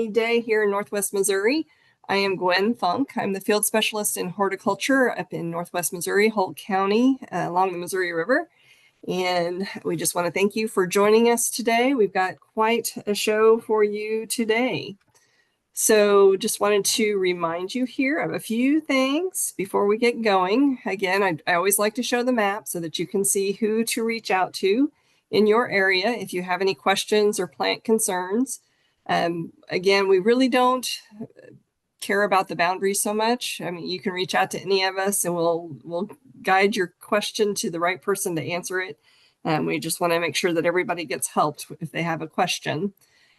day here in Northwest Missouri. I am Gwen Funk. I'm the field specialist in horticulture up in Northwest Missouri, Holt County, along the Missouri River. And we just want to thank you for joining us today. We've got quite a show for you today. So just wanted to remind you here of a few things before we get going. Again, I always like to show the map so that you can see who to reach out to in your area if you have any questions or plant concerns. Again, we really don't care about the boundaries so much. I mean, you can reach out to any of us and we'll guide your question to the right person to answer it. We just want to make sure that everybody gets helped if they have a question.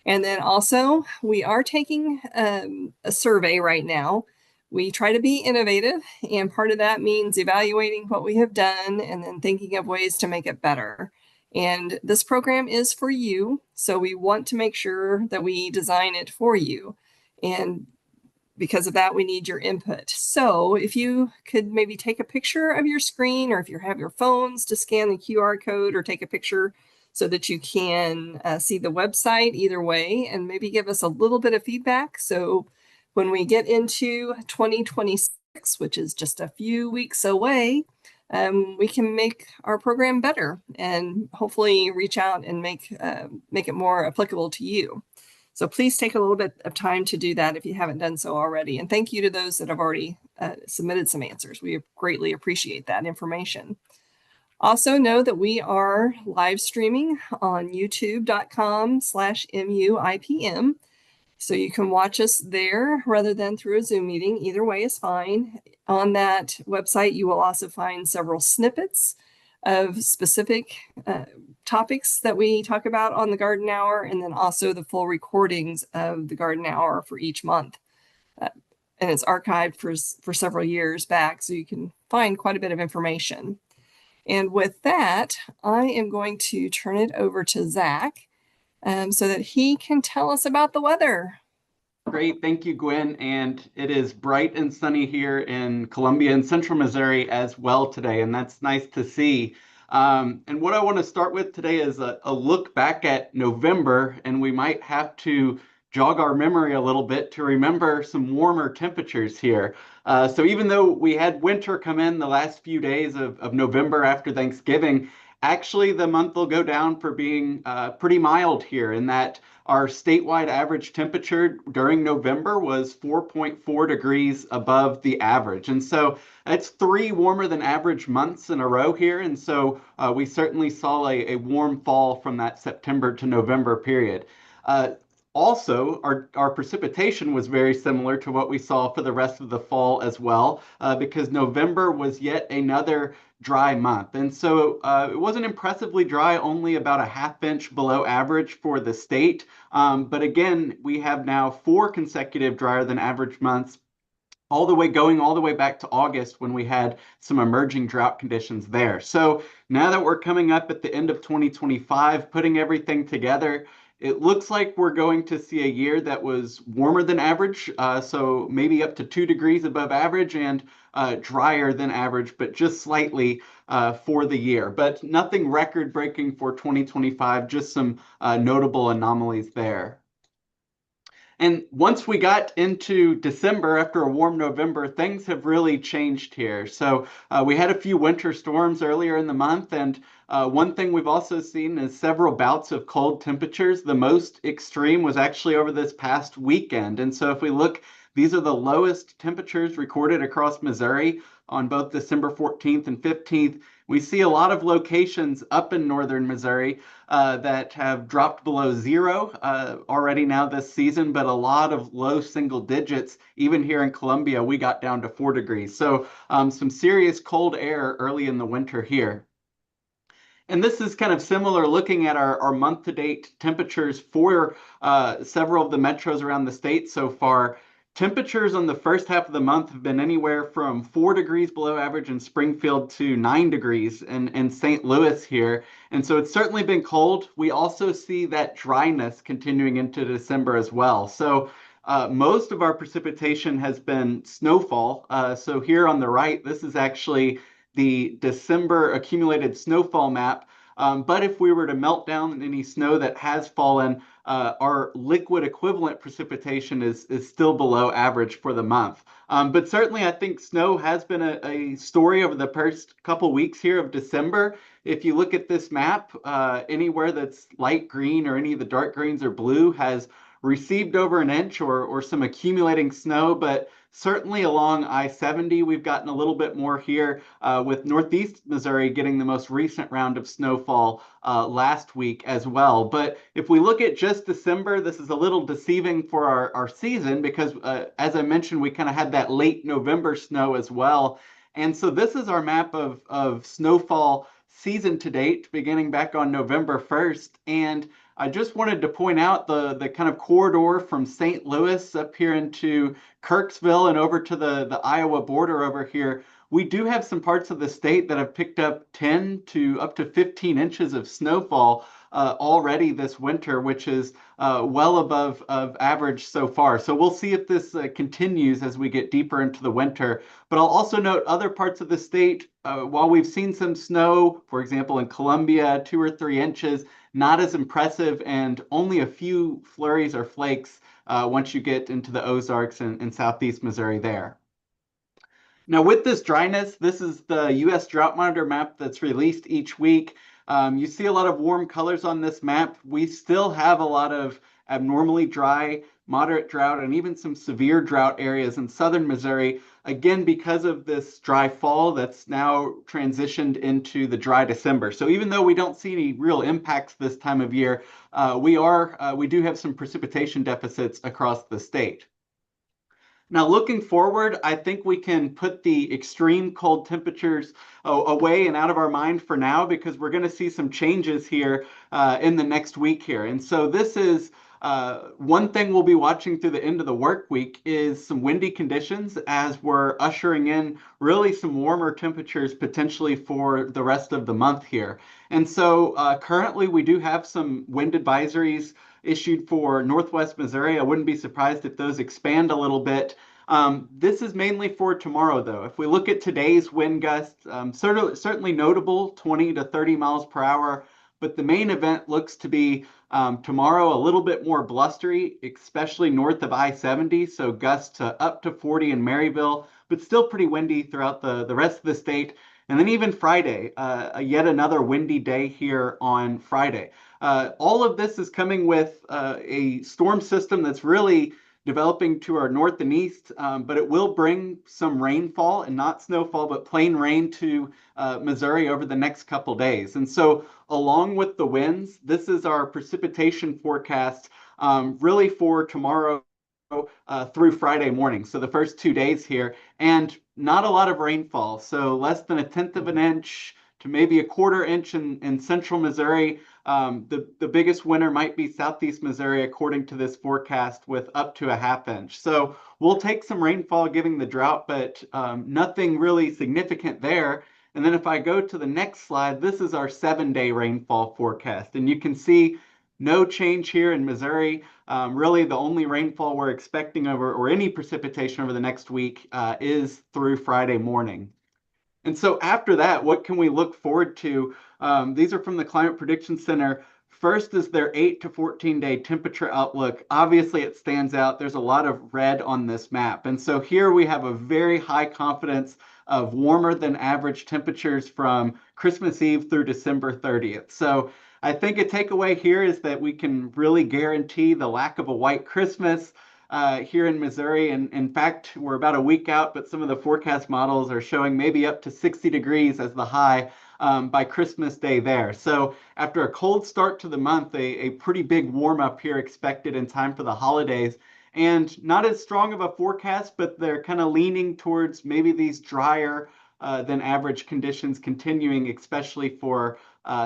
And then also, we are taking a survey right now. We try to be innovative, and part of that means evaluating what we have done and then thinking of ways to make it better. And this program is for you, so we want to make sure that we design it for you. And because of that, we need your input. So if you could maybe take a picture of your screen, or if you have your phones to scan the QR code or take a picture so that you can see the website either way, and maybe give us a little bit of feedback. So when we get into 2026, which is just a few weeks away, we can make our program better and hopefully reach out and make it more applicable to you. So please take a little bit of time to do that if you haven't done so already. And thank you to those that have already submitted some answers. We greatly appreciate that information. Also know that we are live streaming on youtube.com/MUIPM. So you can watch us there rather than through a Zoom meeting. Either way is fine. On that website, you will also find several snippets of specific topics that we talk about on the Garden Hour, and then also the full recordings of the Garden Hour for each month. And it's archived for several years back, so you can find quite a bit of information. And with that, I am going to turn it over to Zack so that he can tell us about the weather. Great, thank you, Gwen. And it is bright and sunny here in Columbia and Central Missouri as well today, and that's nice to see. And what I want to start with today is a look back at November, and we might have to jog our memory a little bit to remember some warmer temperatures here. So even though we had winter come in the last few days of November after Thanksgiving, actually the month will go down for being pretty mild here, in that our statewide average temperature during November was 4.4 degrees above the average. And so it's 3 warmer than average months in a row here. And so we certainly saw a warm fall from that September to November period. Also, our precipitation was very similar to what we saw for the rest of the fall as well, because November was yet another dry month. And so it wasn't impressively dry, only about a ½ inch below average for the state. But again, we have now 4 consecutive drier than average months, going all the way back to August, when we had some emerging drought conditions there. So now that we're coming up at the end of 2025, putting everything together, it looks like we're going to see a year that was warmer than average, so maybe up to 2 degrees above average, and drier than average, but just slightly for the year. But nothing record-breaking for 2025, just some notable anomalies there. And once we got into December, after a warm November, things have really changed here. So we had a few winter storms earlier in the month, and one thing we've also seen is several bouts of cold temperatures. The most extreme was actually over this past weekend. And so if we look, these are the lowest temperatures recorded across Missouri on both December 14th and 15th. We see a lot of locations up in northern Missouri that have dropped below 0 already now this season, but a lot of low single digits. Even here in Columbia, we got down to 4 degrees. So some serious cold air early in the winter here. And this is kind of similar, looking at our month-to-date temperatures for several of the metros around the state so far. Temperatures on the first half of the month have been anywhere from 4 degrees below average in Springfield to 9 degrees in St. Louis here. And so it's certainly been cold. We also see that dryness continuing into December as well. So most of our precipitation has been snowfall. So here on the right, this is actually the December accumulated snowfall map But if we were to melt down any snow that has fallen, our liquid equivalent precipitation is still below average for the month. But certainly, I think snow has been a story over the first couple weeks here of December. If you look at this map, anywhere that's light green or any of the dark greens or blue has received over an inch or some accumulating snow, but certainly along I-70, we've gotten a little bit more here with Northeast Missouri getting the most recent round of snowfall last week as well. But if we look at just December, this is a little deceiving for our season because, as I mentioned, we kind of had that late November snow as well. And so this is our map of snowfall season to date, beginning back on November 1st. And I just wanted to point out the kind of corridor from St. Louis up here into Kirksville and over to the Iowa border over here. We do have some parts of the state that have picked up 10 to up to 15 inches of snowfall already this winter, which is well above of average so far. So we'll see if this continues as we get deeper into the winter. But I'll also note other parts of the state, while we've seen some snow, for example, in Columbia, 2 or 3 inches, not as impressive and only a few flurries or flakes once you get into the Ozarks and southeast Missouri there. Now, with this dryness, this is the U.S. Drought Monitor map that's released each week. You see a lot of warm colors on this map. We still have a lot of abnormally dry, moderate drought, and even some severe drought areas in southern Missouri, again, because of this dry fall that's now transitioned into the dry December. So even though we don't see any real impacts this time of year, we do have some precipitation deficits across the state. Now, looking forward, I think we can put the extreme cold temperatures away and out of our mind for now because we're going to see some changes here in the next week here. And so this is one thing we'll be watching through the end of the work week is some windy conditions as we're ushering in really some warmer temperatures potentially for the rest of the month here. And so currently we do have some wind advisories issued for Northwest Missouri. I wouldn't be surprised if those expand a little bit. This is mainly for tomorrow, though. If we look at today's wind gusts, certainly notable, 20 to 30 miles per hour, but the main event looks to be tomorrow a little bit more blustery, especially north of I-70, so gusts to up to 40 in Maryville, but still pretty windy throughout the rest of the state. And then even Friday, yet another windy day here on Friday. All of this is coming with a storm system that's really developing to our north and east, but it will bring some rainfall and not snowfall, but plain rain to Missouri over the next couple days. And so along with the winds, this is our precipitation forecast really for tomorrow through Friday morning. So the first 2 days here, and not a lot of rainfall. So less than 1/10 of an inch to maybe 1/4 inch in central Missouri. The biggest winner might be southeast Missouri, according to this forecast, with up to 1/2 inch. So we'll take some rainfall giving the drought, but nothing really significant there. And then if I go to the next slide, this is our 7-day rainfall forecast. And you can see no change here in Missouri. Really, the only rainfall we're expecting or any precipitation over the next week is through Friday morning. And so after that, what can we look forward to? These are from the Climate Prediction Center. First is their 8 to 14-day temperature outlook. Obviously, it stands out. There's a lot of red on this map. And so here we have a very high confidence of warmer than average temperatures from Christmas Eve through December 30th. So I think a takeaway here is that we can really guarantee the lack of a white Christmas here in Missouri. And in fact, we're about a week out, but some of the forecast models are showing maybe up to 60 degrees as the high by Christmas Day there. So after a cold start to the month, a pretty big warm up here expected in time for the holidays. And not as strong of a forecast, but they're kind of leaning towards maybe these drier than average conditions continuing, especially for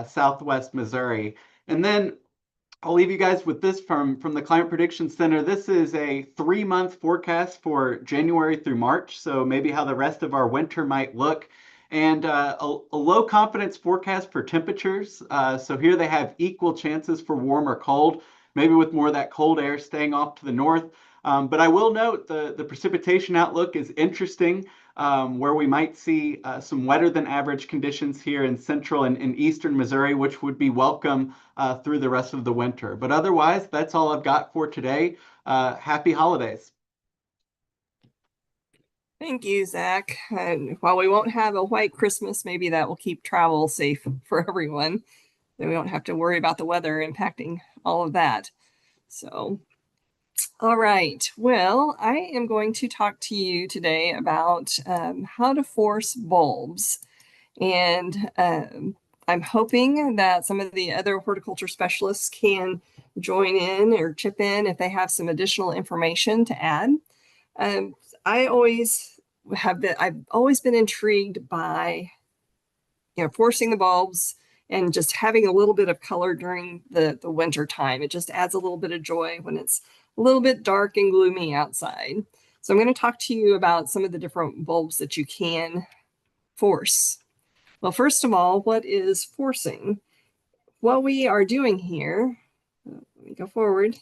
southwest Missouri. And then I'll leave you guys with this from the Climate Prediction Center. This is a 3-month forecast for January through March, so maybe how the rest of our winter might look. And a low confidence forecast for temperatures. So here they have equal chances for warm or cold, maybe with more of that cold air staying off to the north. But I will note the precipitation outlook is interesting. where we might see some wetter than average conditions here in central and eastern Missouri, which would be welcome through the rest of the winter. But otherwise, that's all I've got for today. Happy holidays. Thank you, Zach. And while we won't have a white Christmas, maybe that will keep travel safe for everyone. Then we don't have to worry about the weather impacting all of that. So, all right. Well, I am going to talk to you today about how to force bulbs. And I'm hoping that some of the other horticulture specialists can join in or chip in if they have some additional information to add. Um, I've always been intrigued by, forcing the bulbs and just having a little bit of color during the winter time. It just adds a little bit of joy when it's a little bit dark and gloomy outside. So I'm going to talk to you about some of the different bulbs that you can force. Well, first of all, what is forcing? What we are doing here, let me go forward.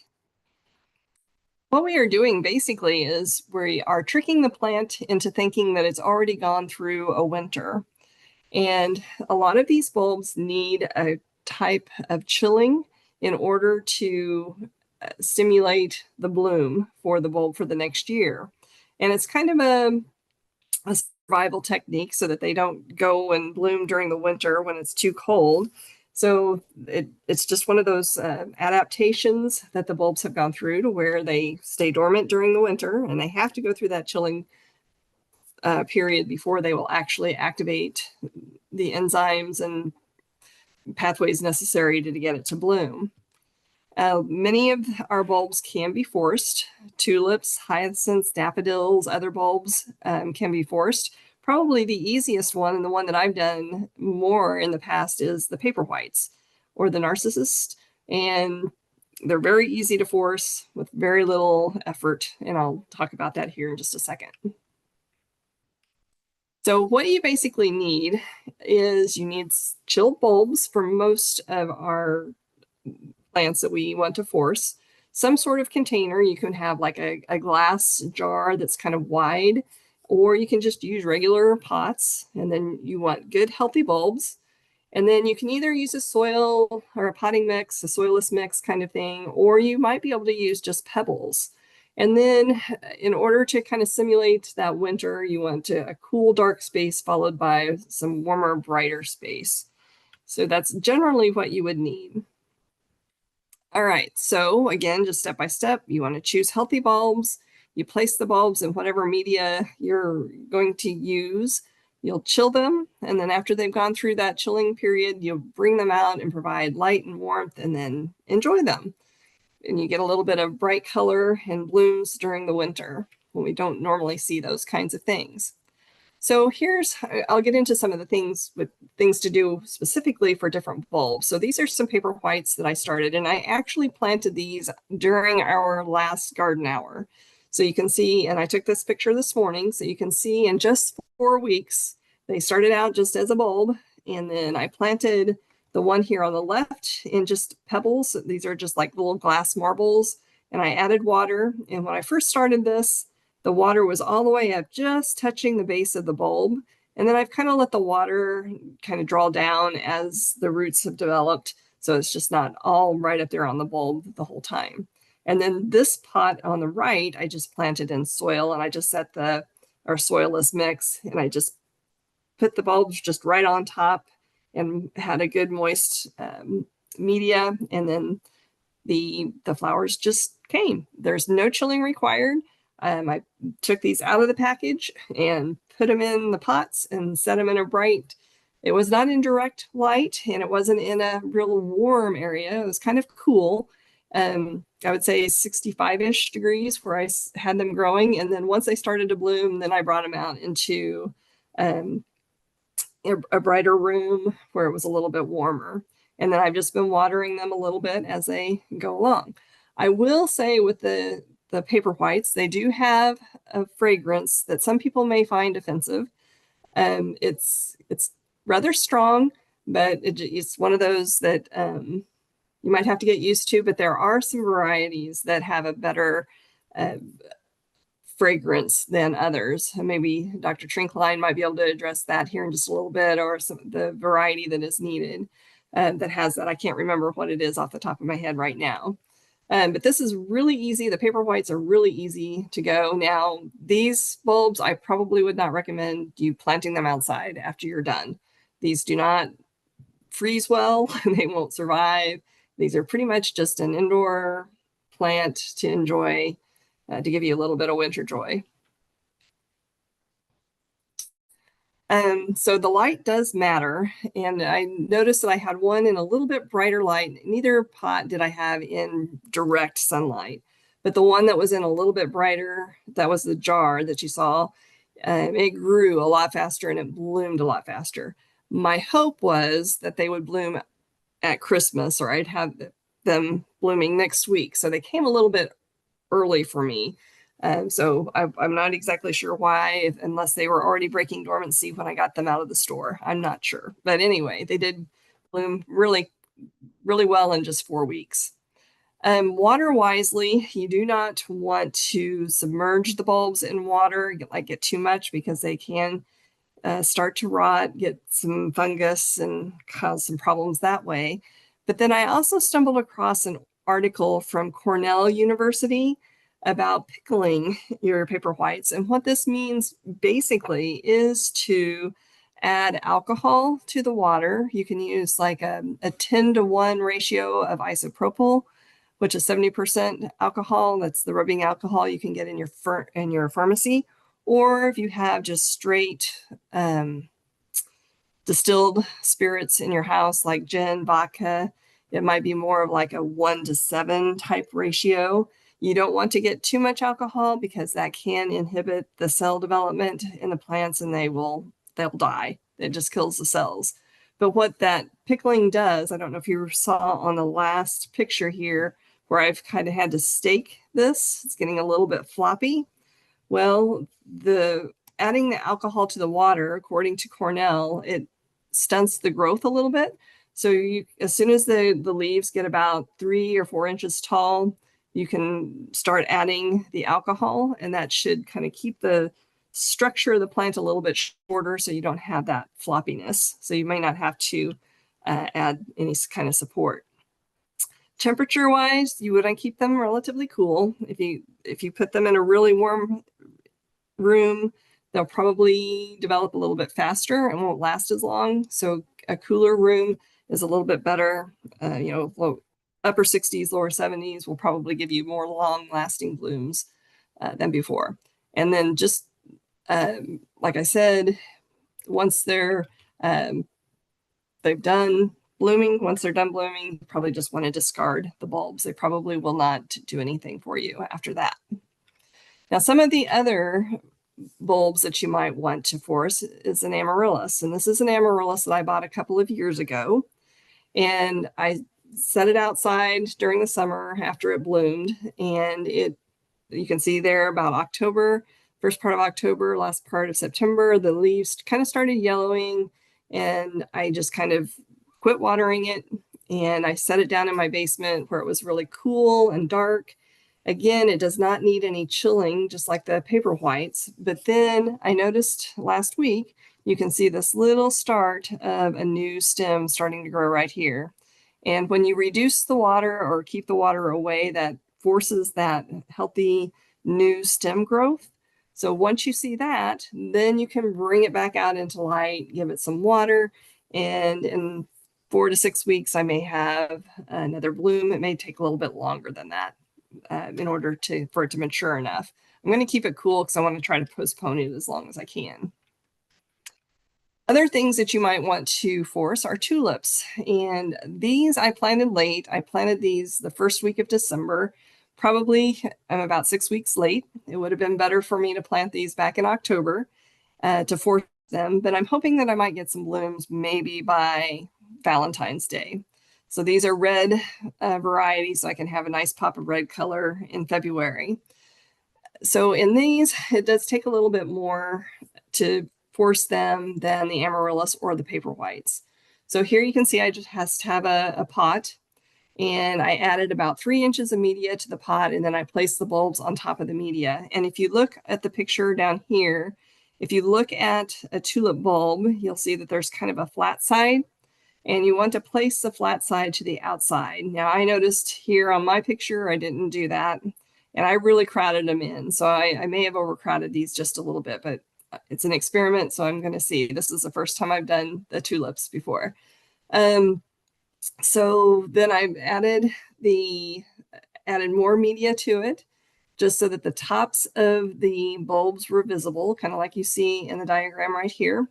What we are doing basically is we are tricking the plant into thinking that it's already gone through a winter. And a lot of these bulbs need a type of chilling in order to stimulate the bloom for the bulb for the next year. And it's kind of a survival technique so that they don't go and bloom during the winter when it's too cold. So it's just one of those adaptations that the bulbs have gone through to where they stay dormant during the winter, and they have to go through that chilling period before they will actually activate the enzymes and pathways necessary to get it to bloom. Many of our bulbs can be forced. Tulips, hyacinths, daffodils, other bulbs can be forced. Probably the easiest one, and the one that I've done more in the past, is the paper whites or the narcissus. And they're very easy to force with very little effort. And I'll talk about that here in just a second. So what you basically need is you need chilled bulbs for most of our plants that we want to force. Some sort of container. You can have like a glass jar that's kind of wide, or you can just use regular pots. And then you want good, healthy bulbs. And then you can either use a soil or a potting mix, a soilless mix kind of thing, or you might be able to use just pebbles. And then in order to kind of simulate that winter, you want a cool, dark space followed by some warmer, brighter space. So that's generally what you would need. All right, so again, just step by step, you want to choose healthy bulbs. You place the bulbs in whatever media you're going to use. You'll chill them, and then after they've gone through that chilling period, you'll bring them out and provide light and warmth, and then enjoy them. And you get a little bit of bright color and blooms during the winter when we don't normally see those kinds of things. So I'll get into some of the things to do specifically for different bulbs. So these are some paper whites that I started, and I actually planted these during our last garden hour. So you can see, and I took this picture this morning, so you can see in just 4 weeks, they started out just as a bulb, and then I planted the one here on the left in just pebbles. These are just like little glass marbles, and I added water. And when I first started this, the water was all the way up, just touching the base of the bulb. And then I've kind of let the water kind of draw down as the roots have developed. So it's just not all right up there on the bulb the whole time. And then this pot on the right, I just planted in soil, and I just set our soilless mix, and I just put the bulbs just right on top and had a good moist media. And then the flowers just came. There's no chilling required. I took these out of the package and put them in the pots and set them in a bright. It was not in direct light, and it wasn't in a real warm area. It was kind of cool. I would say 65-ish degrees where I had them growing. And then once they started to bloom, then I brought them out into a brighter room where it was a little bit warmer. And then I've just been watering them a little bit as they go along. I will say with the paper whites, they do have a fragrance that some people may find offensive. It's rather strong, but it's one of those that you might have to get used to. But there are some varieties that have a better fragrance than others. And maybe Dr. Trinklein might be able to address that here in just a little bit, or some the variety that is needed that has that. I can't remember what it is off the top of my head right now. But this is really easy. The paper whites are really easy to go. Now, these bulbs, I probably would not recommend you planting them outside after you're done. These do not freeze well, and they won't survive. These are pretty much just an indoor plant to enjoy, to give you a little bit of winter joy. So the light does matter. And I noticed that I had one in a little bit brighter light. Neither pot did I have in direct sunlight, but the one that was in a little bit brighter, that was the jar that you saw, it grew a lot faster and it bloomed a lot faster. My hope was that they would bloom at Christmas, or I'd have them blooming next week. So they came a little bit early for me. So I'm not exactly sure why, unless they were already breaking dormancy when I got them out of the store. I'm not sure. But anyway, they did bloom really, really well in just 4 weeks. Water wisely, you do not want to submerge the bulbs in water, get too much, because they can start to rot, get some fungus, and cause some problems that way. But then I also stumbled across an article from Cornell University about pickling your paper whites. And what this means basically is to add alcohol to the water. You can use like a 10-to-1 ratio of isopropyl, which is 70% alcohol. That's the rubbing alcohol you can get in your pharmacy. Or if you have just straight distilled spirits in your house, like gin, vodka, it might be more of like a 1-to-7 type ratio. You don't want to get too much alcohol, because that can inhibit the cell development in the plants, and they'll die. It just kills the cells. But what that pickling does, I don't know if you saw on the last picture here, where I've kind of had to stake this, it's getting a little bit floppy. Well, adding the alcohol to the water, according to Cornell, it stunts the growth a little bit. So as soon as the leaves get about 3 or 4 inches tall, you can start adding the alcohol, and that should kind of keep the structure of the plant a little bit shorter, so you don't have that floppiness. So you may not have to add any kind of support. Temperature wise, you want to keep them relatively cool. If you put them in a really warm room, they'll probably develop a little bit faster and won't last as long. So a cooler room is a little bit better. Upper 60s, lower 70s will probably give you more long-lasting blooms than before. And then just like I said, once they've done blooming, you probably just want to discard the bulbs. They probably will not do anything for you after that. Now, some of the other bulbs that you might want to force is an amaryllis. And this is an amaryllis that I bought a couple of years ago. And I set it outside during the summer after it bloomed. And you can see there about October, first part of October, last part of September, the leaves kind of started yellowing. And I just kind of quit watering it. And I set it down in my basement where it was really cool and dark. Again, it does not need any chilling, just like the paper whites. But then I noticed last week, you can see this little start of a new stem starting to grow right here. And when you reduce the water or keep the water away, that forces that healthy new stem growth. So once you see that, then you can bring it back out into light, give it some water, and in 4 to 6 weeks, I may have another bloom. It may take a little bit longer than that in order for it to mature enough. I'm going to keep it cool because I want to try to postpone it as long as I can. Other things that you might want to force are tulips. And these I planted late. I planted these the first week of December. Probably I'm about 6 weeks late. It would have been better for me to plant these back in October to force them, but I'm hoping that I might get some blooms maybe by Valentine's Day. So these are red varieties, so I can have a nice pop of red color in February. So in these, it does take a little bit more to force them than the amaryllis or the paper whites. So here you can see I just has to have a pot, And I added about 3 inches of media to the pot, and then I placed the bulbs on top of the media. And if you look at the picture down here, if you look at a tulip bulb, you'll see that there's kind of a flat side, and you want to place the flat side to the outside. Now, I noticed here on my picture, I didn't do that, and I really crowded them in. So I may have overcrowded these just a little bit, but it's an experiment, so I'm going to see. This is the first time I've done the tulips before. So then I added more media to it, just so that the tops of the bulbs were visible, kind of like you see in the diagram right here.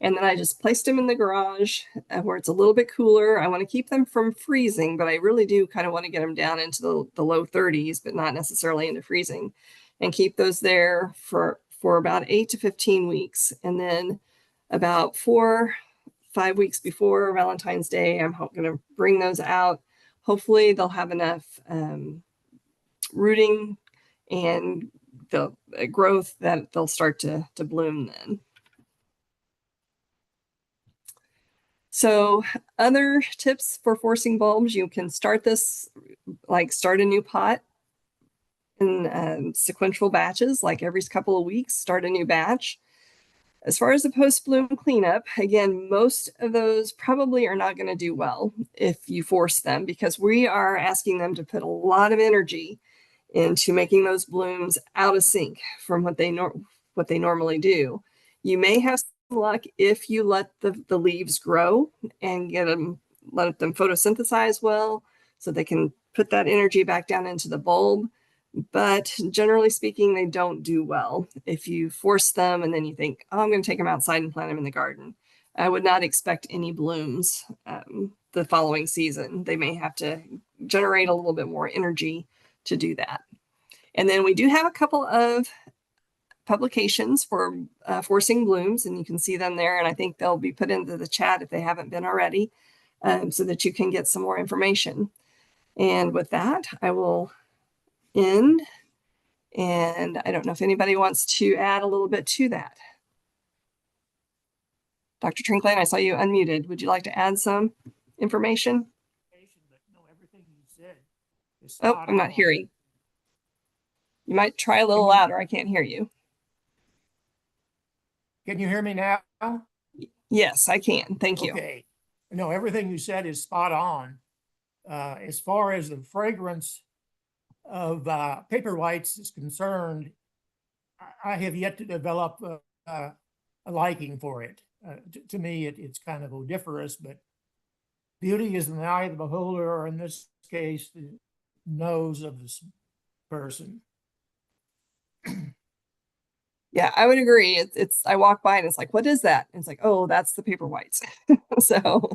And then I just placed them in the garage where it's a little bit cooler. I want to keep them from freezing, but I really do kind of want to get them down into the low 30s, but not necessarily into freezing, and keep those there for about 8 to 15 weeks. And then about 5 weeks before Valentine's Day, I'm going to bring those out. Hopefully they'll have enough rooting and the growth that they'll start to bloom then. So other tips for forcing bulbs, you can start this, start a new pot in sequential batches, like every couple of weeks, start a new batch. As far as the post-bloom cleanup, again, most of those probably are not going to do well if you force them, because we are asking them to put a lot of energy into making those blooms out of sync from what they normally do. You may have some luck if you let the leaves grow and let them photosynthesize well, so they can put that energy back down into the bulb. But generally speaking, they don't do well if you force them and then you think, oh, I'm going to take them outside and plant them in the garden. I would not expect any blooms the following season. They may have to generate a little bit more energy to do that. And then we do have a couple of publications for forcing blooms, and you can see them there. And I think they'll be put into the chat if they haven't been already, so that you can get some more information. And with that, I will end. And I don't know if anybody wants to add a little bit to that. Dr. Trinklein, I saw you unmuted. Would you like to add some information? No, everything you said is Oh, I'm not hearing. You might try a little louder. I can't hear you. Can you hear me now? Yes, I can. Thank you. Okay. No, everything you said is spot on. As far as the fragrance of paper whites is concerned, I have yet to develop a liking for it. To me, it's kind of odoriferous, but beauty is in the eye of the beholder, or in this case, the nose of this person. Yeah, I would agree. It's I walk by and it's like, what is that? And it's like, oh, that's the paper whites. So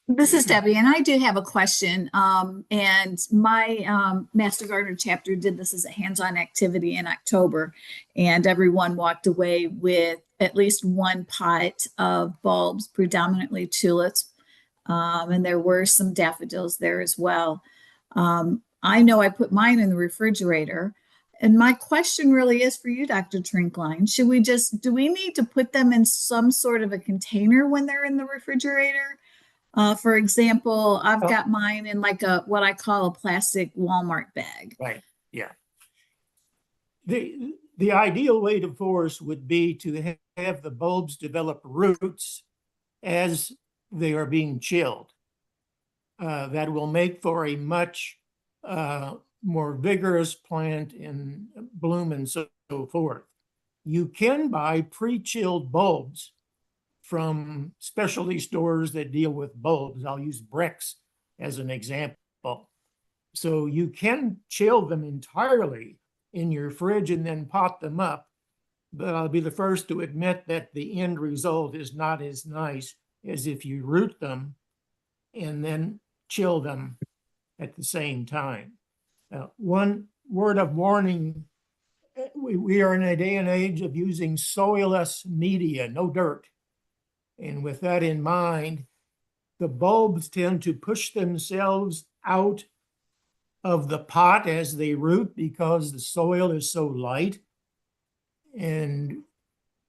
this is Debbie, and I do have a question. And my Master Gardener chapter did this as a hands-on activity in October, and everyone walked away with at least one pot of bulbs, predominantly tulips, and there were some daffodils there as well. I know I put mine in the refrigerator. And my question really is for you, Dr. Trinklein. Do we need to put them in some sort of a container when they're in the refrigerator? For example, I've got mine in like what I call a plastic Walmart bag. Right, yeah. The ideal way to force would be to have the bulbs develop roots as they are being chilled. That will make for a much more vigorous plant and bloom and so forth. You can buy pre-chilled bulbs from specialty stores that deal with bulbs. I'll use bricks as an example. So you can chill them entirely in your fridge and then pot them up. But I'll be the first to admit that the end result is not as nice as if you root them and then chill them at the same time. One word of warning, we are in a day and age of using soilless media, no dirt. And with that in mind, the bulbs tend to push themselves out of the pot as they root because the soil is so light. And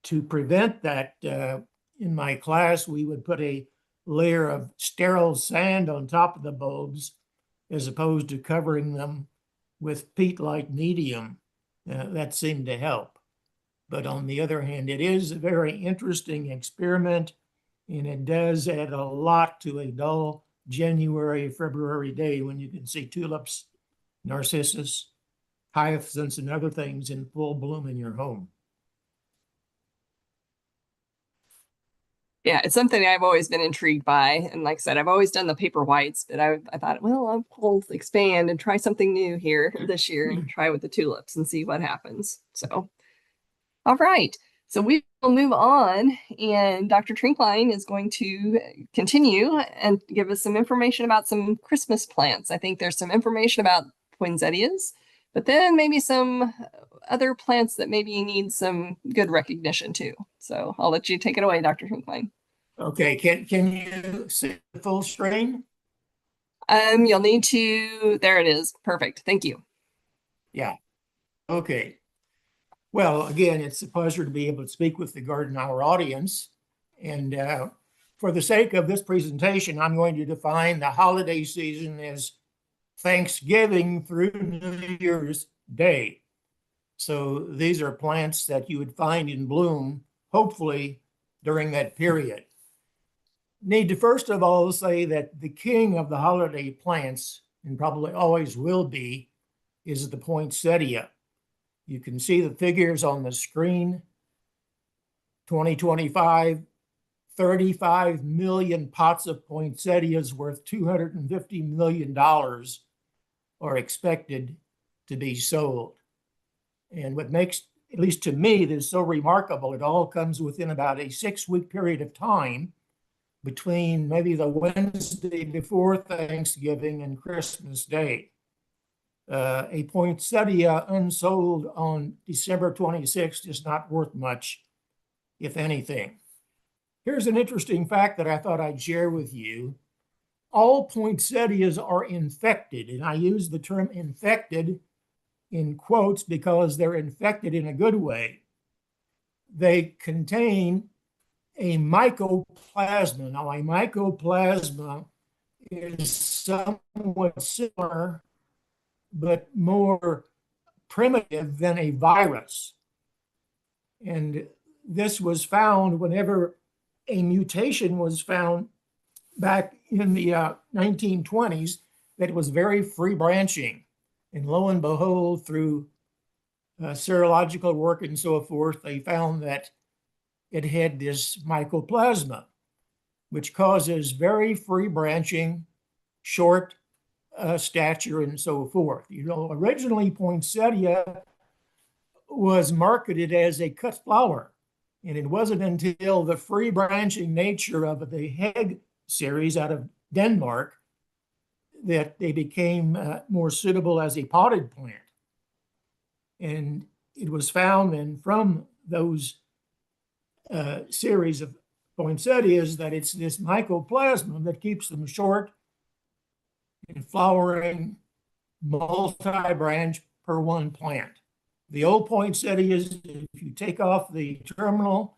to prevent that, in my class, we would put a layer of sterile sand on top of the bulbs as opposed to covering them with peat-like medium. That seemed to help. But on the other hand, it is a very interesting experiment, and it does add a lot to a dull January, February day when you can see tulips, narcissus, hyacinths, and other things in full bloom in your home. Yeah, it's something I've always been intrigued by. And like I said, I've always done the paper whites, but I thought, well, I'll expand and try something new here this year and try with the tulips and see what happens. So, all right. So we will move on, and Dr. Trinklein is going to continue and give us some information about some Christmas plants. I think there's some information about poinsettias, but then maybe some other plants that maybe need some good recognition too. So I'll let you take it away, Dr. Trinklein. Okay, can you see the full screen? You'll need to, there it is. Perfect. Thank you. Yeah. Okay. Well, again, it's a pleasure to be able to speak with the Garden Hour audience. And for the sake of this presentation, I'm going to define the holiday season as Thanksgiving through New Year's Day. So these are plants that you would find in bloom, hopefully, during that period. Need to first of all say that the king of the holiday plants, and probably always will be, is the poinsettia. You can see the figures on the screen. 2025, 35 million pots of poinsettias worth $250 million are expected to be sold. And what makes, at least to me, this so remarkable, it all comes within about a 6-week period of time between maybe the Wednesday before Thanksgiving and Christmas Day. A poinsettia unsold on December 26th is not worth much, if anything. Here's an interesting fact that I thought I'd share with you. All poinsettias are infected, and I use the term infected in quotes because they're infected in a good way. They contain a mycoplasma. Now, a mycoplasma is somewhat similar, but more primitive than a virus. And this was found whenever a mutation was found back in the 1920s that was very free branching. And lo and behold, through serological work and so forth, they found that it had this mycoplasma, which causes very free branching, short stature, and so forth. You know, originally poinsettia was marketed as a cut flower, and it wasn't until the free branching nature of the Hague series out of Denmark that they became more suitable as a potted plant. And it was found then from those series of poinsettias that it's this mycoplasma that keeps them short and flowering, multi-branch per one plant. The old poinsettias, if you take off the terminal,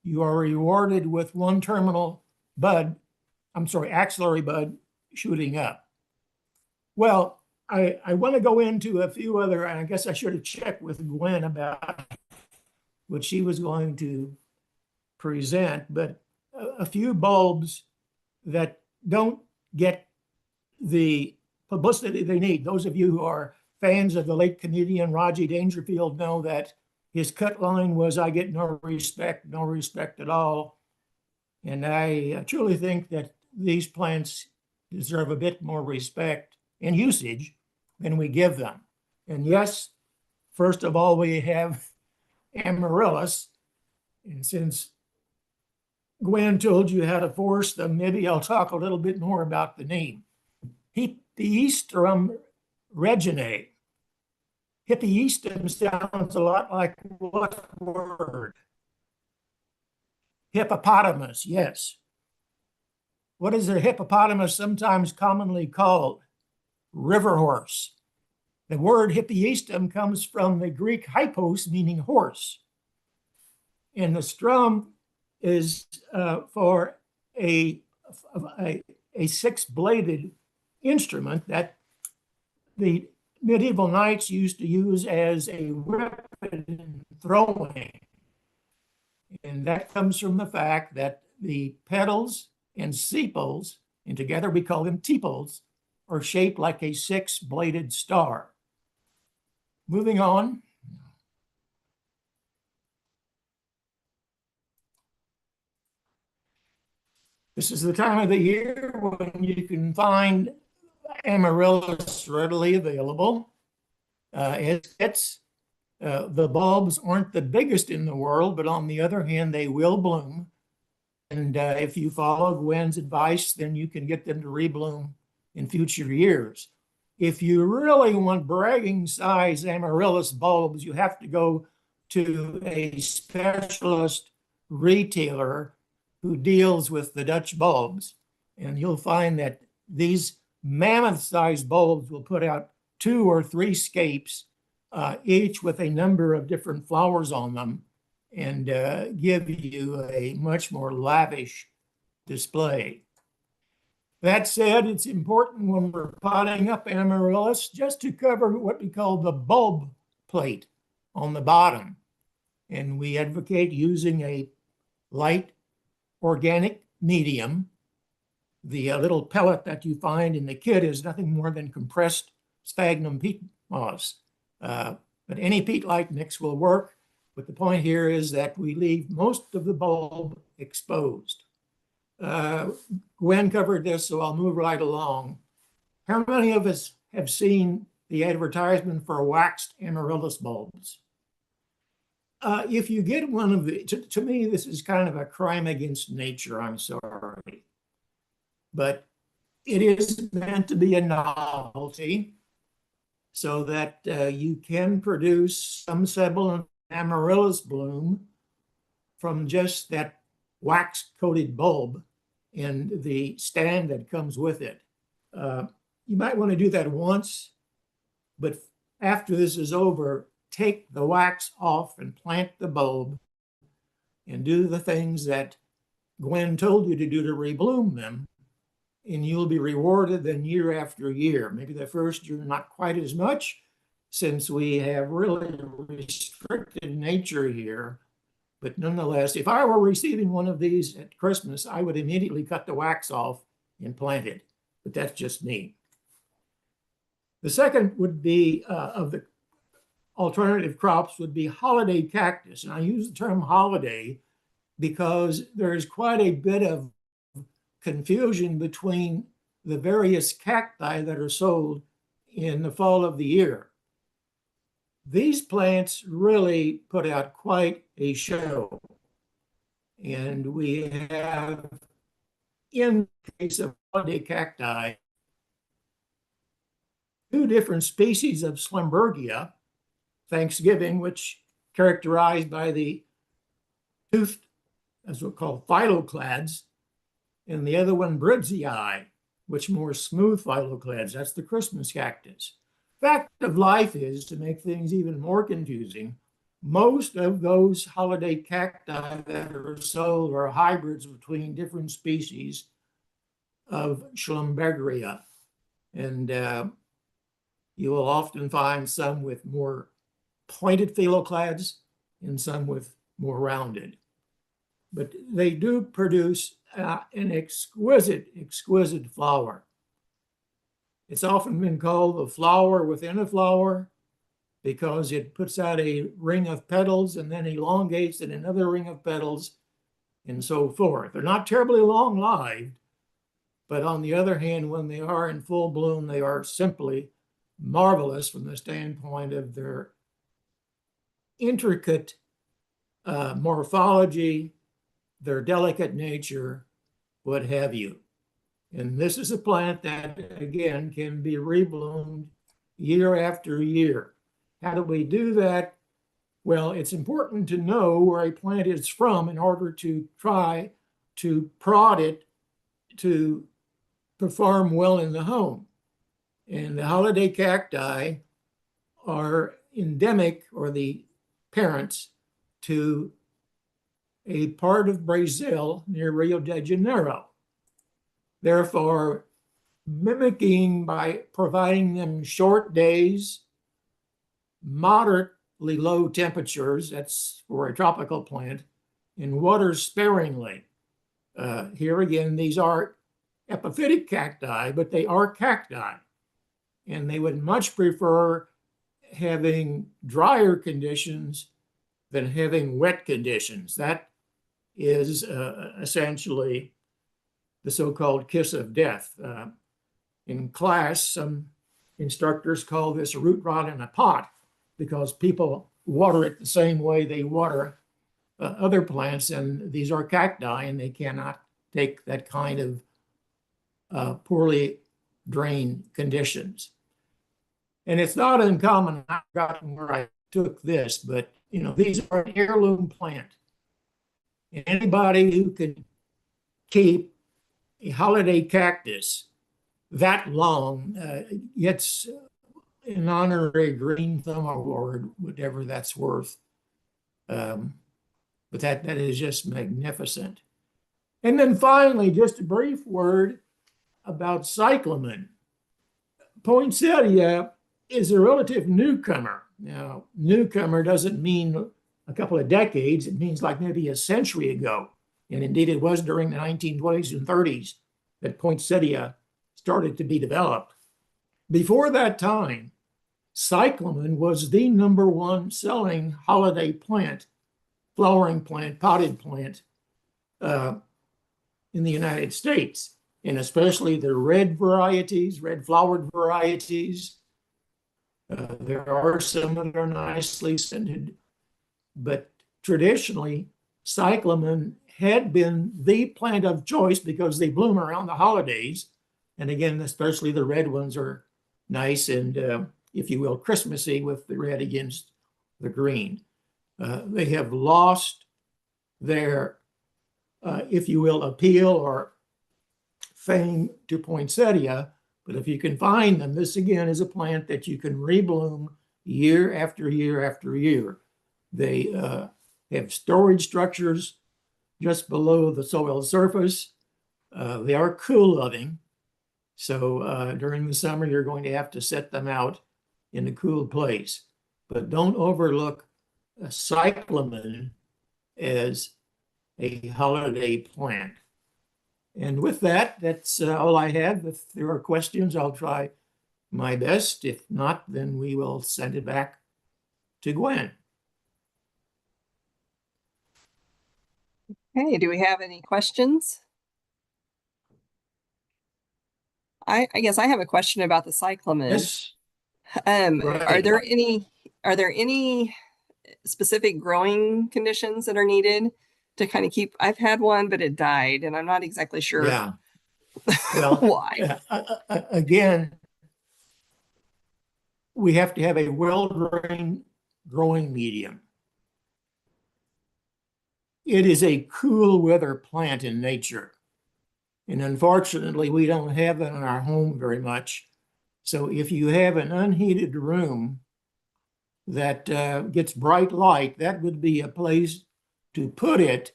you are rewarded with one terminal bud, axillary bud shooting up. Well, I want to go into a few other, and I guess I should have checked with Gwen about what she was going to present, but a few bulbs that don't get the publicity they need. Those of you who are fans of the late comedian Rodney Dangerfield know that his cut line was, "I get no respect at all." And I truly think that these plants deserve a bit more respect and usage than we give them. And yes, first of all, we have amaryllis. And since Gwen told you how to force them, maybe I'll talk a little bit more about the name. Hippeastrum reginae. Hippeastum sounds a lot like what word? Hippopotamus, yes. What is a hippopotamus sometimes commonly called? River horse. The word hippeastum comes from the Greek hypos, meaning horse. And the strum is for a a six-bladed instrument that the medieval knights used to use as a weapon in throwing. And that comes from the fact that the petals and sepals, and together we call them tepals, are shaped like a six-bladed star. Moving on. This is the time of the year when you can find amaryllis readily available. The bulbs aren't the biggest in the world, but on the other hand, they will bloom. And if you follow Gwen's advice, then you can get them to rebloom in future years. If you really want bragging size amaryllis bulbs, you have to go to a specialist retailer who deals with the Dutch bulbs. And you'll find that these mammoth-sized bulbs will put out 2 or 3 scapes, each with a number of different flowers on them, and give you a much more lavish display. That said, it's important when we're potting up amaryllis just to cover what we call the bulb plate on the bottom. And we advocate using a light organic medium. The little pellet that you find in the kit is nothing more than compressed sphagnum peat moss. But any peat-like mix will work. But the point here is that we leave most of the bulb exposed. Gwen covered this, so I'll move right along. How many of us have seen the advertisement for waxed amaryllis bulbs? If you get one of the, to me, this is kind of a crime against nature, I'm sorry. But it is meant to be a novelty so that you can produce some semblance of amaryllis bloom from just that wax-coated bulb and the stand that comes with it. You might want to do that once, but after this is over, take the wax off and plant the bulb and do the things that Gwen told you to do to rebloom them, and you'll be rewarded then year after year. Maybe the first year not quite as much, since we have really restricted nature here. But nonetheless, if I were receiving one of these at Christmas, I would immediately cut the wax off and plant it. But that's just me. The second would be of the alternative crops would be holiday cactus. And I use the term holiday because there's quite a bit of confusion between the various cacti that are sold in the fall of the year. These plants really put out quite a show. And we have, in the case of holiday cacti, 2 different species of Schlumbergia, Thanksgiving, which characterized by the toothed, as we'll call phylloclads, and the other one, Bridgesii, which more smooth phylloclads. That's the Christmas cactus. Fact of life is, to make things even more confusing, most of those holiday cacti that are sold are hybrids between different species of Schlumbergia. And you will often find some with more pointed phylloclads and some with more rounded. But they do produce an exquisite, exquisite flower. It's often been called the flower within a flower because it puts out a ring of petals and then elongates in another ring of petals and so forth. They're not terribly long-lived, but on the other hand, when they are in full bloom, they are simply marvelous from the standpoint of their intricate morphology, their delicate nature, what have you. And this is a plant that, again, can be rebloomed year after year. How do we do that? Well, it's important to know where a plant is from in order to try to prod it to perform well in the home. And the holiday cacti are endemic, or the parents, to a part of Brazil near Rio de Janeiro. Therefore, mimicking by providing them short days, moderately low temperatures, that's for a tropical plant, and water sparingly. Here again, these are epiphytic cacti, but they are cacti. And they would much prefer having drier conditions than having wet conditions. That is essentially the so-called kiss of death. In class, some instructors call this root rot in a pot because people water it the same way they water other plants, and these are cacti, and they cannot take that kind of poorly drained conditions. And it's not uncommon, I've forgotten where I took this, but these are an heirloom plant. And anybody who can keep a holiday cactus that long gets an honorary green thumb award, whatever that's worth. But that is just magnificent. And then finally, just a brief word about cyclamen. Poinsettia is a relative newcomer. Now, newcomer doesn't mean a couple of decades. It means like maybe a century ago. And indeed, it was during the 1920s and 30s that poinsettia started to be developed. Before that time, cyclamen was the #1 selling holiday plant, flowering plant, potted plant in the United States, and especially the red varieties, red flowered varieties. There are some that are nicely scented, but traditionally, cyclamen had been the plant of choice because they bloom around the holidays. And again, especially the red ones are nice and, if you will, Christmassy with the red against the green. They have lost their, if you will, appeal or fame to poinsettia. But if you can find them, this again is a plant that you can rebloom year after year after year. They have storage structures just below the soil surface. They are cool loving. So during the summer, you're going to have to set them out in a cool place. But don't overlook a cyclamen as a holiday plant. And with that, that's all I have. If there are questions, I'll try my best. If not, then we will send it back to Gwen. Hey, do we have any questions? I guess I have a question about the cyclamen. Yes. Are Right. there any specific growing conditions that are needed to kind of keep? I've had one, but it died, and I'm not exactly sure Yeah. Well, why. again, we have to have a well-drained growing medium. It is a cool weather plant in nature. And unfortunately, we don't have that in our home very much. So if you have an unheated room that gets bright light, that would be a place to put it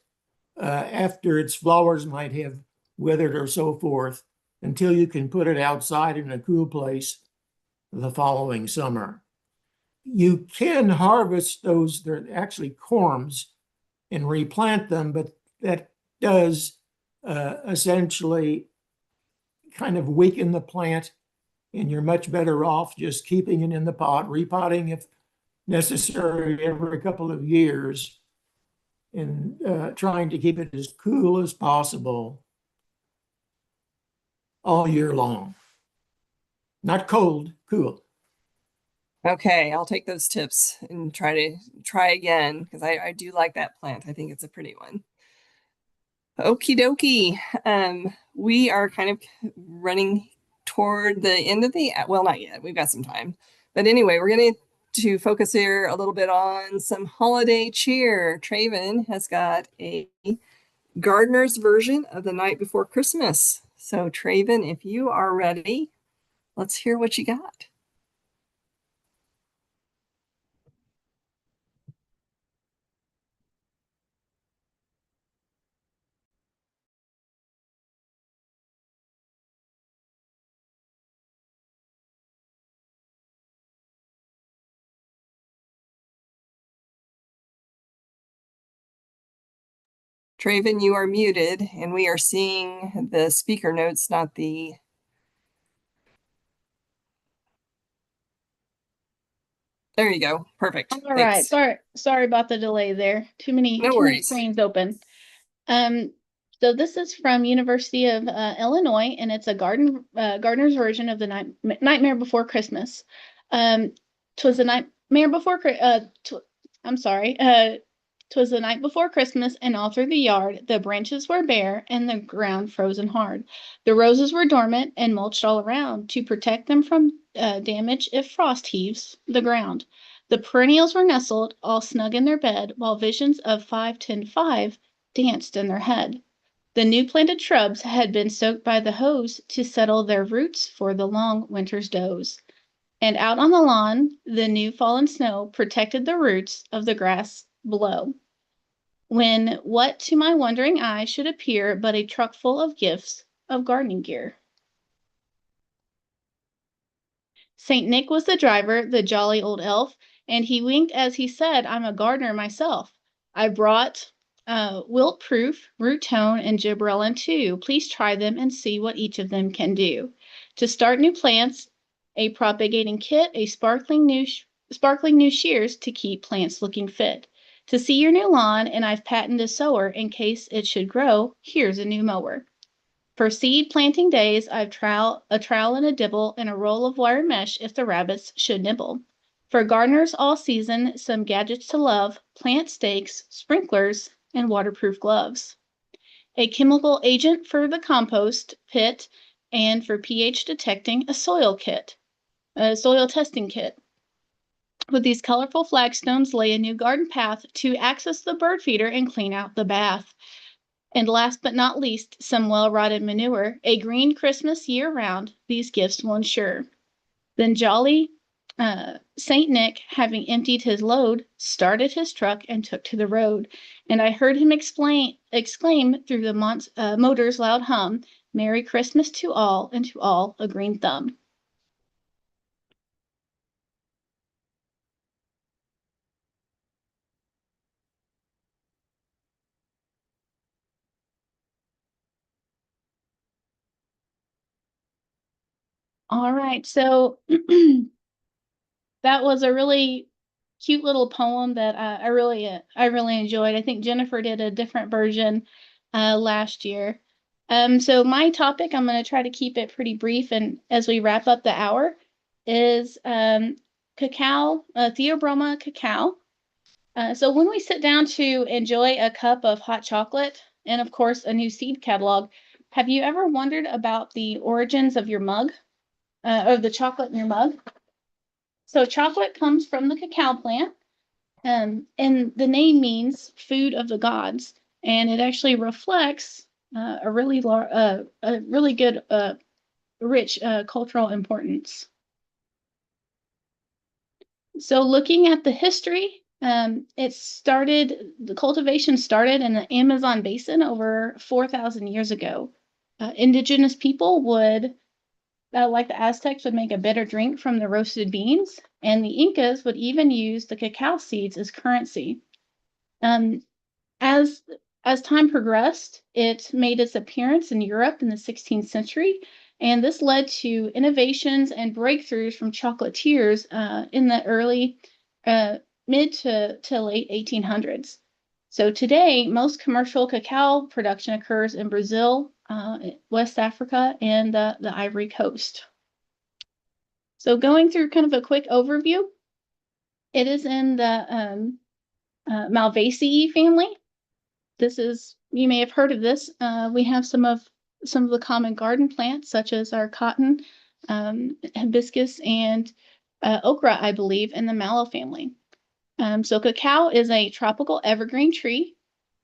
after its flowers might have withered or so forth, until you can put it outside in a cool place the following summer. You can harvest those, they're actually corms, and replant them, but that does essentially kind of weaken the plant, and you're much better off just keeping it in the pot, repotting if necessary every couple of years, and trying to keep it as cool as possible all year long. Not cold, cool. Okay, I'll take those tips and try again because I do like that plant. I think it's a pretty one. Okie dokie. We are kind of running toward the end of well, not yet. We've got some time. But anyway, we're going to focus here a little bit on some holiday cheer. Traven has got a gardener's version of The Night Before Christmas. So Traven, if you are ready, let's hear what you got. Traven, you are muted, and we are seeing the speaker notes, not the. There you go. Perfect. All right. Thanks. Sorry about the delay there. Too many No worries. screens open. So this is from University of Illinois, and it's a gardener's version of the Nightmare Before Christmas. 'Twas the nightmare before. I'm sorry. 'Twas the night before Christmas, and all through the yard the branches were bare and the ground frozen hard. The roses were dormant and mulched all around to protect them from damage if frost heaves the ground. The perennials were nestled all snug in their bed, while visions of 5-10-5 danced in their head. The new planted shrubs had been soaked by the hose to settle their roots for the long winter's doze. And out on the lawn, the new fallen snow protected the roots of the grass below. When what to my wondering eye should appear but a truck full of gifts of gardening gear. Saint Nick was the driver, the jolly old elf, and he winked as he said, I'm a gardener myself. I brought wilt-proof, root tone, and gibberellin too. Please try them and see what each of them can do. To start new plants, a propagating kit, a sparkling new shears to keep plants looking fit. To see your new lawn, and I've patented a sower in case it should grow, here's a new mower. For seed planting days, I've a trowel and a dibble and a roll of wire mesh if the rabbits should nibble. For gardeners all season, some gadgets to love, plant stakes, sprinklers, and waterproof gloves. A chemical agent for the compost pit, and for pH detecting, a soil testing kit. With these colorful flagstones, lay a new garden path to access the bird feeder and clean out the bath. And last but not least, some well-rotted manure, a green Christmas year-round, these gifts will ensure. Then jolly Saint Nick, having emptied his load, started his truck and took to the road. And I heard him exclaim through the motor's loud hum, Merry Christmas to all, and to all a green thumb. All right, so that was a really cute little poem that I really enjoyed. I think Jennifer did a different version last year. So my topic, I'm going to try to keep it pretty brief, and as we wrap up the hour, is cacao, Theobroma cacao. So when we sit down to enjoy a cup of hot chocolate and, of course, a new seed catalog, have you ever wondered about the origins of your mug? Of the chocolate in your mug. So chocolate comes from the cacao plant, and the name means food of the gods, and it actually reflects a really good, rich cultural importance. So looking at the history, the cultivation started in the Amazon basin over 4,000 years ago. Indigenous people would like the Aztecs, would make a bitter drink from the roasted beans, and the Incas would even use the cacao seeds as currency. As time progressed, it made its appearance in Europe in the 16th century, and this led to innovations and breakthroughs from chocolatiers in the early mid to late 1800s. So today, most commercial cacao production occurs in Brazil, West Africa, and the Ivory Coast. So going through kind of a quick overview, it is in the Malvaceae family. You may have heard of this. We have some of the common garden plants, such as our cotton, hibiscus, and okra, I believe, in the mallow family. So cacao is a tropical evergreen tree.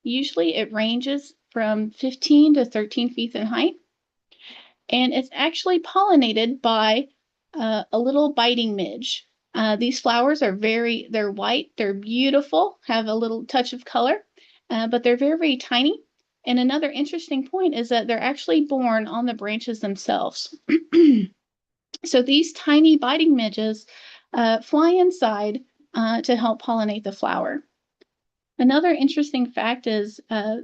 Usually it ranges from 15 to 13 feet in height. And it's actually pollinated by a little biting midge. These flowers they're white, they're beautiful, have a little touch of color, but they're very, very tiny. And another interesting point is that they're actually born on the branches themselves. So these tiny biting midges fly inside to help pollinate the flower. Another interesting fact is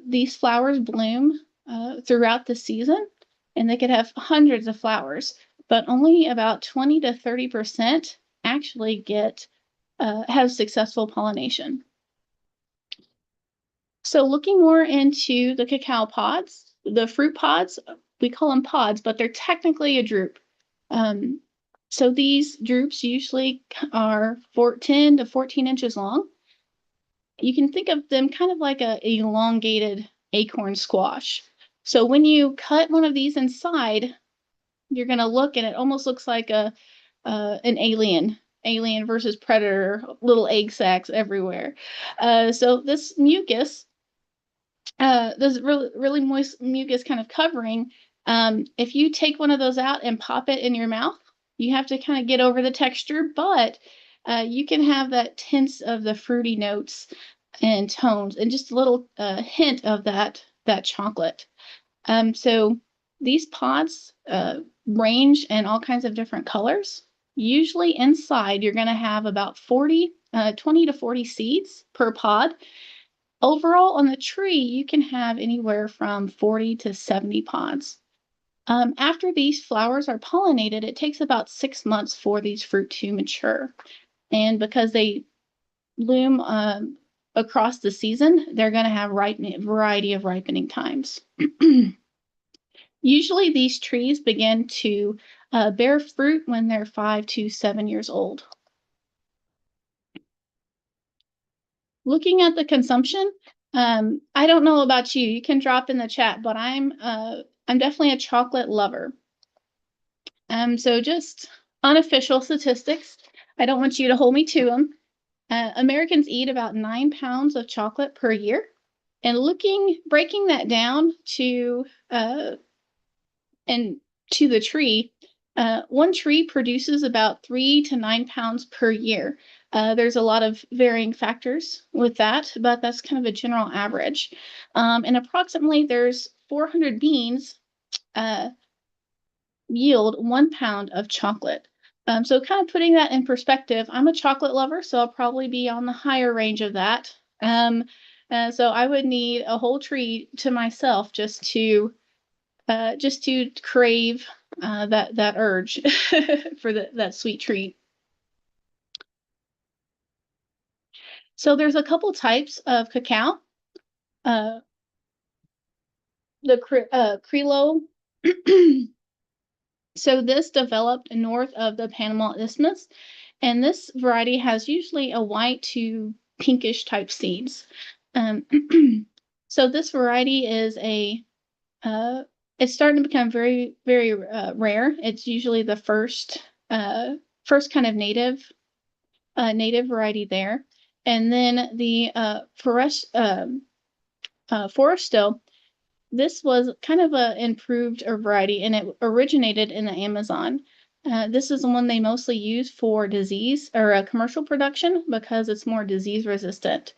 these flowers bloom throughout the season, and they could have hundreds of flowers, but only about 20 to 30% actually have successful pollination. So looking more into the cacao pods, the fruit pods, we call them pods, but they're technically a drupe. So these drupes usually are 10 to 14 inches long. You can think of them kind of like a elongated acorn squash. So when you cut one of these inside, you're going to look and it almost looks like an alien versus predator, little egg sacs everywhere. So this mucus, this really moist mucus kind of covering, if you take one of those out and pop it in your mouth, you have to kind of get over the texture, but you can have that tints of the fruity notes and tones and just a little hint of that chocolate. So these pods range in all kinds of different colors. Usually inside, you're going to have about 20 to 40 seeds per pod. Overall, on the tree, you can have anywhere from 40 to 70 pods. After these flowers are pollinated, it takes about 6 months for these fruit to mature. And because they bloom across the season, they're going to have a variety of ripening times. Usually, these trees begin to bear fruit when they're 5 to 7 years old. Looking at the consumption, I don't know about you. You can drop in the chat, but I'm definitely a chocolate lover. So just unofficial statistics. I don't want you to hold me to them. Americans eat about 9 pounds of chocolate per year, and breaking that down to the tree. One tree produces about 3 to 9 pounds per year. There's a lot of varying factors with that, but that's kind of a general average. And approximately there's 400 beans yield 1 pound of chocolate. So kind of putting that in perspective, I'm a chocolate lover, so I'll probably be on the higher range of that. So I would need a whole tree to myself just to crave that urge for that sweet treat. So there's a couple types of cacao. The Criollo. So this developed north of the Panama Isthmus, and this variety has usually a white to pinkish type seeds. So this variety is it's starting to become very, very rare. It's usually the first kind of native variety there. And then the Foresto, this was kind of an improved variety, and it originated in the Amazon. This is the one they mostly use for disease or commercial production because it's more disease resistant.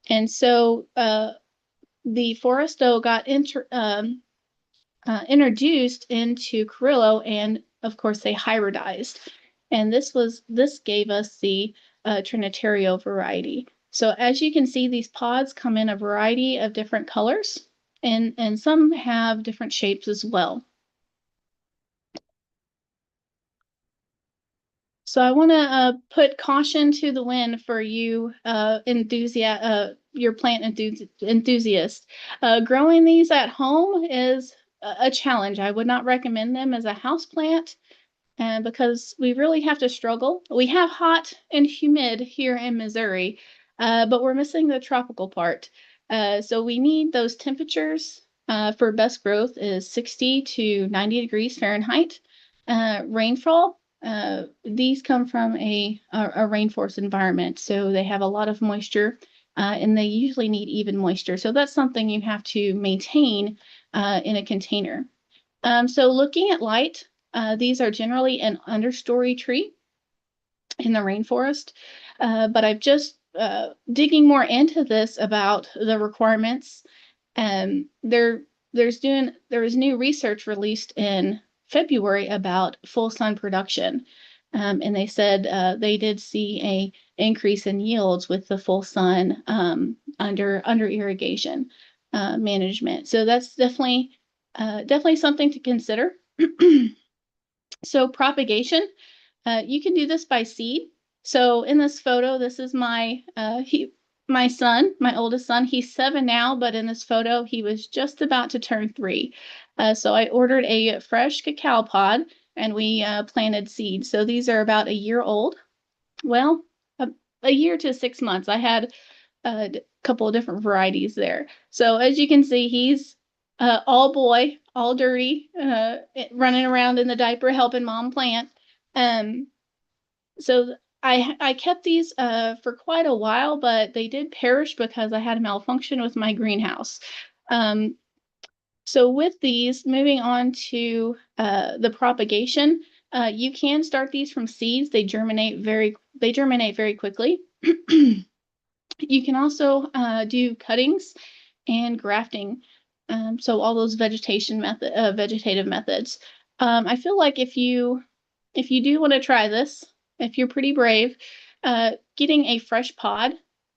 And so the Foresto got introduced into Criollo, and of course they hybridized. And this gave us the Trinitario variety. So as you can see, these pods come in a variety of different colors, and some have different shapes as well. So I want to put caution to the wind for you your plant enthusiast. Growing these at home is a challenge. I would not recommend them as a house plant because we really have to struggle. We have hot and humid here in Missouri, but we're missing the tropical part. So we need those temperatures for best growth is 60 to 90 degrees Fahrenheit. Rainfall, these come from a rainforest environment, so they have a lot of moisture, and they usually need even moisture. So that's something you have to maintain in a container. So looking at light, these are generally an understory tree in the rainforest, but I've just digging more into this about the requirements. There was new research released in February about full sun production, and they said they did see a increase in yields with the full sun under irrigation management. So that's definitely something to consider. So propagation, you can do this by seed. So in this photo, this is my son, my oldest son. He's 7 now, but in this photo, he was just about to turn 3. So I ordered a fresh cacao pod and we planted seeds. So these are about a year old. Well, a year to 6 months. I had a couple of different varieties there. So as you can see, he's all boy, all dirty, running around in the diaper helping mom plant. So I kept these for quite a while, but they did perish because I had a malfunction with my greenhouse. So with these, moving on to the propagation, you can start these from seeds. They germinate very quickly. You can also do cuttings and grafting. So all those vegetative methods. I feel like if you do want to try this, if you're pretty brave, getting a fresh pod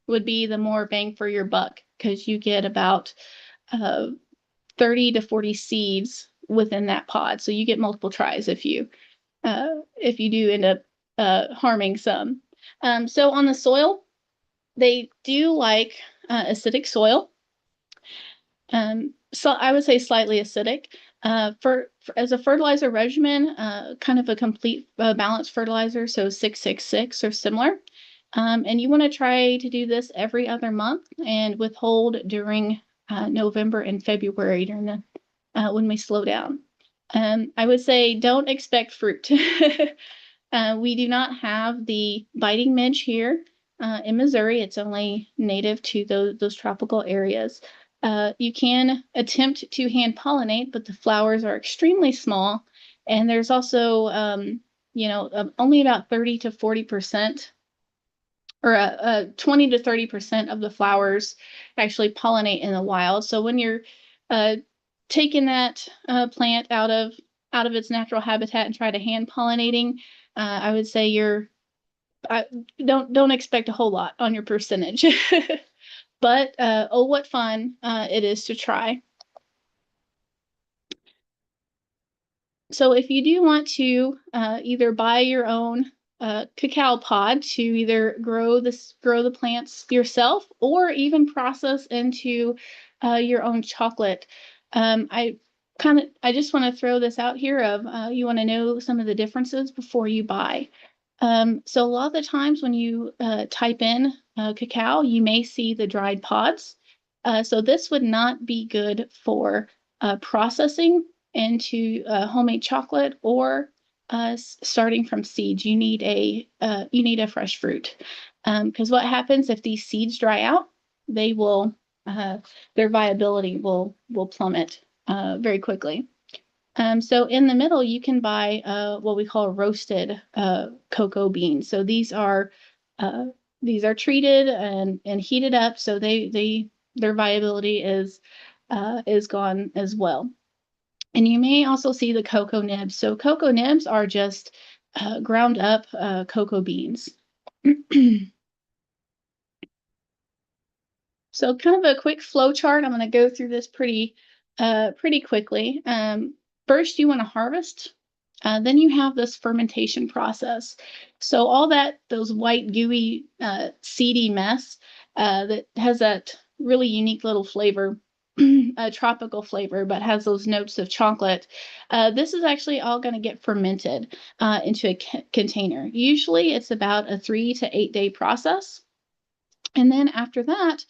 would be the more bang for your buck, because you get about 30 to 40 seeds within that pod. So you get multiple tries if you do end up harming some. So on the soil, they do like acidic soil. So I would say slightly acidic. For as a fertilizer regimen, kind of a complete balanced fertilizer, so 6-6-6 or similar. And you want to try to do this every other month and withhold during November and February during the when we slow down. I would say don't expect fruit. We do not have the biting midge here in Missouri. It's only native to those tropical areas. You can attempt to hand pollinate, but the flowers are extremely small. And there's also, only about 30 to 40% or 20 to 30% of the flowers actually pollinate in the wild. So when you're taking that plant out of its natural habitat and try to hand pollinating, I would say don't expect a whole lot on your percentage. But oh, what fun it is to try. So if you do want to either buy your own cacao pod to either grow the plants yourself, or even process into your own chocolate, I just want to throw this out here of you want to know some of the differences before you buy. So a lot of the times when you type in cacao, you may see the dried pods. So this would not be good for processing into homemade chocolate or starting from seeds. You need a fresh fruit, because what happens if these seeds dry out? They will their viability will plummet very quickly. So in the middle, you can buy what we call roasted cocoa beans. So these are treated and heated up, so their viability is gone as well. And you may also see the cocoa nibs. So cocoa nibs are just ground up cocoa beans. So kind of a quick flow chart. I'm going to go through this pretty quickly. First, you want to harvest. Then you have this fermentation process. So all those white, gooey, seedy mess that has that really unique little flavor, a tropical flavor, but has those notes of chocolate. This is actually all going to get fermented into a container. Usually it's about a 3 to 8 day process. And then after that,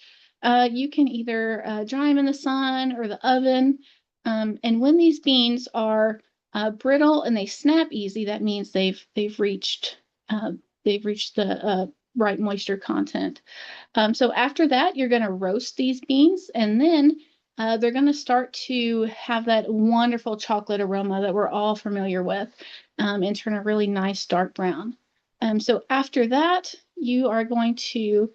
you can either dry them in the sun or the oven. And when these beans are brittle and they snap easy, that means they've reached the right moisture content. So after that, you're going to roast these beans, and then they're going to start to have that wonderful chocolate aroma that we're all familiar with, and turn a really nice dark brown. So after that, you are going to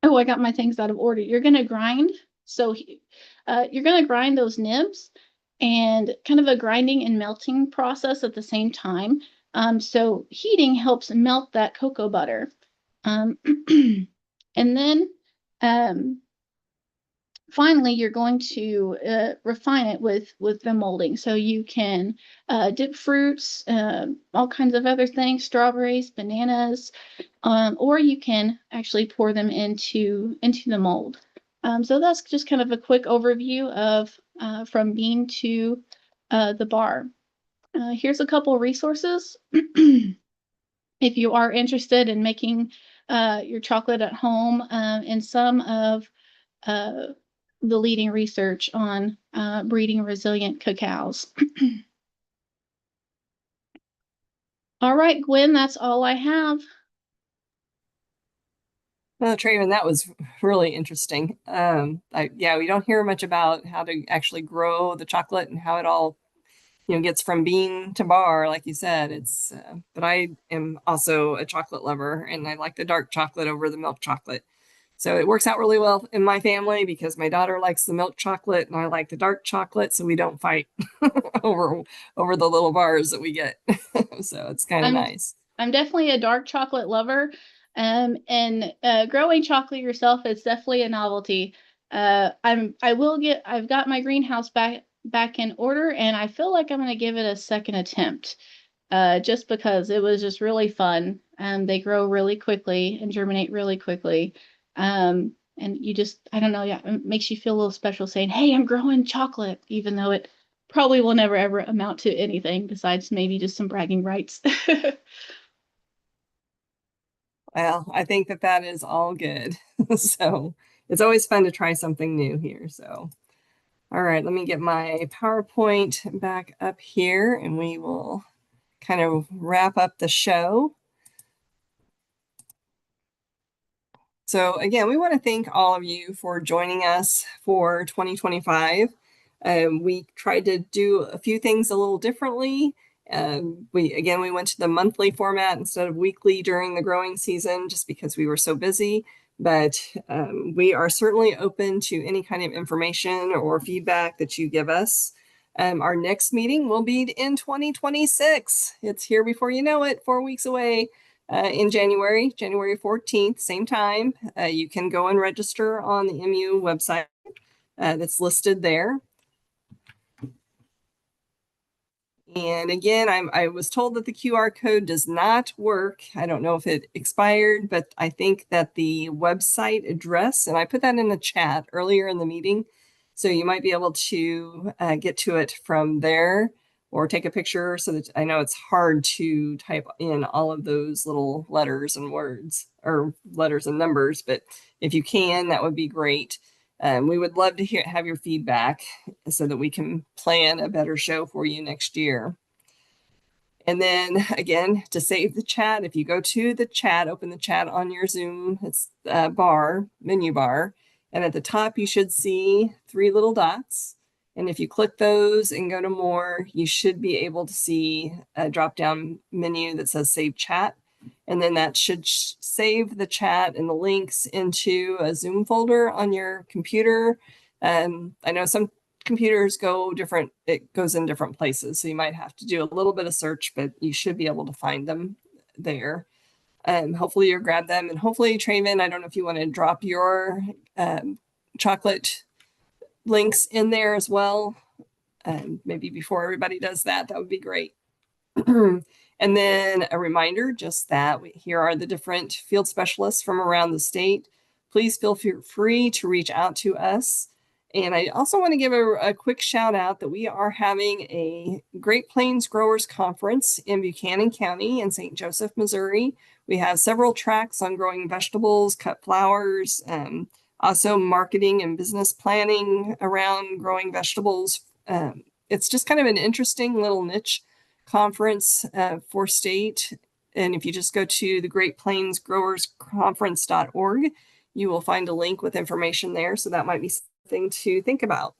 oh, I got my things out of order. You're going to grind. So you're going to grind those nibs, and kind of a grinding and melting process at the same time. So heating helps melt that cocoa butter. And then finally, you're going to refine it with the molding. So you can dip fruits, all kinds of other things, strawberries, bananas, or you can actually pour them into the mold. So that's just kind of a quick overview of from bean to the bar. Here's a couple resources. If you are interested in making your chocolate at home, and some of the leading research on breeding resilient cacaos. All right, Gwen, that's all I have. Well, Traven, that was really interesting. Yeah, we don't hear much about how to actually grow the chocolate and how it all, gets from bean to bar, like you said. But I am also a chocolate lover, and I like the dark chocolate over the milk chocolate. So it works out really well in my family because my daughter likes the milk chocolate and I like the dark chocolate, so we don't fight over the little bars that we get. So it's kind of nice. I'm definitely a dark chocolate lover. And growing chocolate yourself is definitely a novelty. I've got my greenhouse back in order, and I feel like I'm going to give it a second attempt. Just because it was just really fun. They grow really quickly and germinate really quickly. And you just, I don't know, yeah, it makes you feel a little special saying, hey, I'm growing chocolate, even though it probably will never ever amount to anything besides maybe just some bragging rights. Well, I think that is all good. So it's always fun to try something new here. So, all right, let me get my PowerPoint back up here and we will kind of wrap up the show. So again, we want to thank all of you for joining us for 2025. We tried to do a few things a little differently. We went to the monthly format instead of weekly during the growing season just because we were so busy. But we are certainly open to any kind of information or feedback that you give us. Our next meeting will be in 2026. It's here before you know it, 4 weeks away. In January 14th, same time. You can go and register on the MU website that's listed there. And again, I was told that the QR code does not work. I don't know if it expired, but I think that the website address, and I put that in the chat earlier in the meeting, so you might be able to get to it from there or take a picture, so that I know it's hard to type in all of those little letters and words or letters and numbers, but if you can, that would be great. We would love to have your feedback so that we can plan a better show for you next year. And then again, to save the chat, if you go to the chat, open the chat on your Zoom, it's menu bar, and at the top you should see 3 little dots. And if you click those and go to more, you should be able to see a drop-down menu that says Save Chat. And then that should save the chat and the links into a Zoom folder on your computer. I know some computers it goes in different places. So you might have to do a little bit of search, but you should be able to find them there. Hopefully you'll grab them. And hopefully, Traven, I don't know if you want to drop your chocolate links in there as well. Maybe before everybody does that, that would be great. And then a reminder, just that here are the different field specialists from around the state. Please feel free to reach out to us. And I also want to give a quick shout out that we are having a Great Plains Growers Conference in Buchanan County in St. Joseph, Missouri. We have several tracks on growing vegetables, cut flowers, also marketing and business planning around growing vegetables. It's just kind of an interesting little niche conference for state. And if you just go to the Great Plains Growers Conference.org, you will find a link with information there. So that might be something to think about.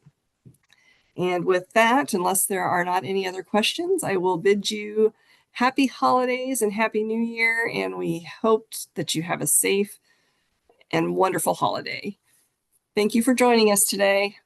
And with that, unless there are not any other questions, I will bid you happy holidays and happy new year. And we hope that you have a safe and wonderful holiday. Thank you for joining us today.